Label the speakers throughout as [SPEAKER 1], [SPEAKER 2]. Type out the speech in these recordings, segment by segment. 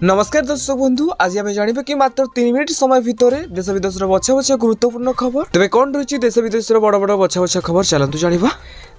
[SPEAKER 1] नमस्कार दर्शक बंधु, आज आम जानवा कि मात्र 3 मिनिट समय भितर देश विदेश बछा बछा गुरुत्वपूर्ण खबर। तेज कौन रही देश विदेश बड़ बड़ बछा बछा खबर चलतु जाना।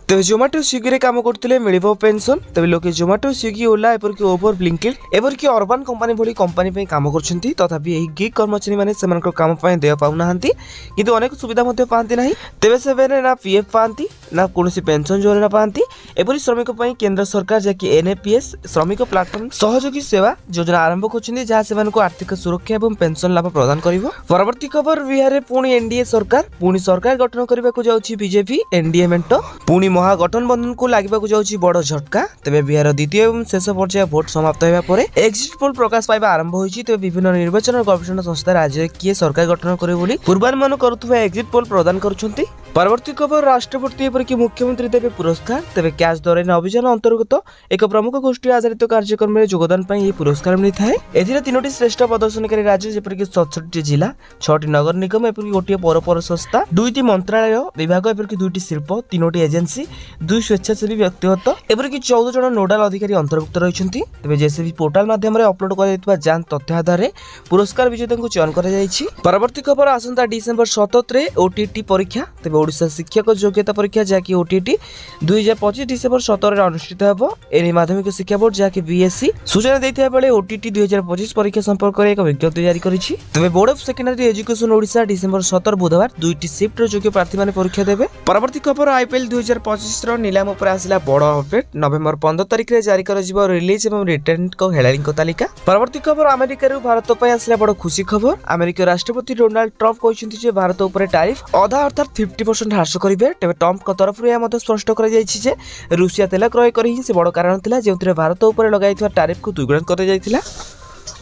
[SPEAKER 1] तेज जोमेटो स्विगी काम करते मिल पेंशन। तेज लोग जोमेटो स्विगी ओला एपरिक ओवर ब्लिंकिट एपरिक अर्बान कंपानी भली कंपानी काम कर तथापि यही गिग कर्मचारी मैंने काम देय पाऊना किंतु अनेक सुविधा पाती ना। तेज से ना पीएफ पाती ना कौन पेंशन योजना पाती। एपरी श्रमिक केंद्र सरकार जैक एनएपीएस श्रमिक प्लाटफर्म सहयोगी सेवा योजना आरंभ कर जहाँ से आर्थिक सुरक्षा और पेंशन लाभ प्रदान कर। परवर्ती खबर, बिहार में पुणी एनडीए सरकार सरकार गठन करने को जाऊँगी बीजेपी एनडीए मेंट पुणी महागठबंधन को लगे जाऊँगी बड़ झटका। तेज बिहार द्वितीय और शेष पर्याय भोट समाप्त होगा एक्जिट पोल प्रकाश पाइबा आरंभ होती। तेज विभिन्न निर्वाचन और गवेषणा संस्था राज्य किए सरकार गठन करे पूर्वानुमान करुवा एक्जिट पोल प्रदान करुछंती। परवर्ती खबर, राष्ट्रपति एपरिक मुख्यमंत्री देवे पुरस्कार। तेज कैश दौरान अभियान अंतर्गत एक प्रमुख गोष्ठी आधारित कार्यक्रम में योगदान पाई पुरस्कार मिलता है। एथिरे 3टी श्रेष्ठ प्रदर्शनकारी राज्य जेपरिक 67टी जिला, 6टी नगर निगम एपरिक गोटे पौर संस्था, 2टी मंत्रालय विभाग एपरिक 2टी शिल्प, 3टी एजेंसी, 2 स्वेच्छासेवी व्यक्तिगत एपरिक 14 जन नोडाल अधिकारी अंतर्भुक्त रही। तेज जेसीबी पोर्टाल माध्यम अपलोड कर जांच तथ्य आधार में पुरस्कार विजेता को चयन कर। परवर्ती खबर, आसंता डिसेम्बर 17 ओटीटी परीक्षा। तेज ओडिशा शिक्षक योग्यता परीक्षा जहाँकि ओटीटी 2025 डिसेम्बर 17 अनुष्ठित होब। एने माध्यमिक शिक्षा बोर्ड जहाँकि बीएससी सूचना देता बेले ओटीटी 2025 परीक्षा संपर्क में एक विज्ञप्ति जारी करिछि। तबे board of secondary education Odisha December 17 बुधवार 2टी शिफ्ट योग्य प्रार्थी माने परीक्षा देबे। परवर्ती खबर, आईपीएल 2025 रो नीलाम उपर आसिला बड़ अपडेट। नवेम्बर 15 तारिख रे जारी करजिबो रिलीज एवं रिटर्न को हेलारी को तालिका। परवर्ती खबर, अमेरिका रो भारत पय आसिला बड़ खुशी खबर। अमेरिका राष्ट्रपति डोनाल्ड ट्रम्प कहछन्ति जे भारत उपर टैरिफ आधा अर्थात 50% ह्रास करिवे। तेबे ट्रम्प को तरफ रे मते स्पष्ट कर जायछि जे रूसिया तेल क्रय करी से बड़ कारण थिला जेउथरे भारत उपर लगाइथवा टैरिफ को दुगुण कर जायथिला।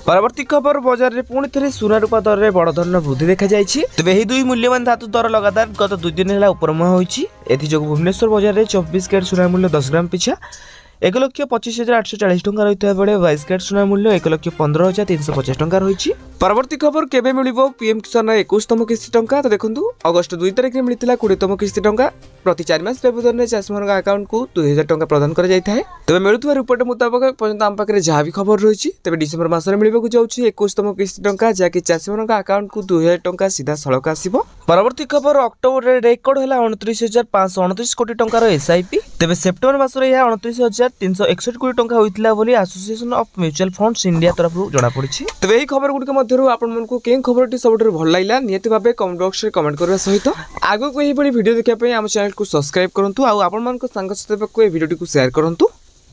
[SPEAKER 1] परवर्ती खबर, बाजार में पुणी थे सुना रूपा दर में बड़ धरण वृद्धि देखा जायछि। तबे एही दुई मूल्यवान धातु दर लगातार गत 2 दिन है उपरमुहा होइछि। एथि जोग भुवनेश्वर बाजार में 24 कैरेट सुना मूल्य 10 ग्राम पिछा 1,25,840 टंका रही बेले 22 कैरेट सुना मूल्य 1,15,350 टंका रही। परवर्ती खबर, केबे मिलिबो पीएम किसान 21तम किस्ती टंका। तो देखंतु अगस्त 2 तारिख में मिलतिला 20तम किस्ती टंका। प्रति 4 मास व्यवधान में चाषी मान अकाउंट को 2000 टंका प्रदान कर जाय थाए। तबे मिलुवा रिपोर्ट मुताबिक पर्यंत आम पाखरे जहाँ भी खबर रही। तबे डिसेम्बर मास में मिलबो जाउछि 21तम किस्ती टंका जहाँकि चाषी मान अकाउंट को 2000 टंका सीधा सड़क आसीबो। परवर्ती खबर, अक्टोबर रे रेकर्ड होला 29,529 कोटी टंकार एसआईपी। तबे सेप्टेम्बर मास रे 29,361 कोटी टंका होइतिला बोली association of mutual funds India तरफ जणा पड़िछि। तबे एही खबर गुडी के मध्यरु आपन मन को केन खबरटी सबटर भल लागिला नियति भाबे कमेंट बॉक्स रे कमेंट करबा सहित आगो को एही बडी वीडियो देखिया पई हम चैनल को सब्सक्राइब करंतु आ आपन मन को संग साथी को ए वीडियो को शेयर करंतु।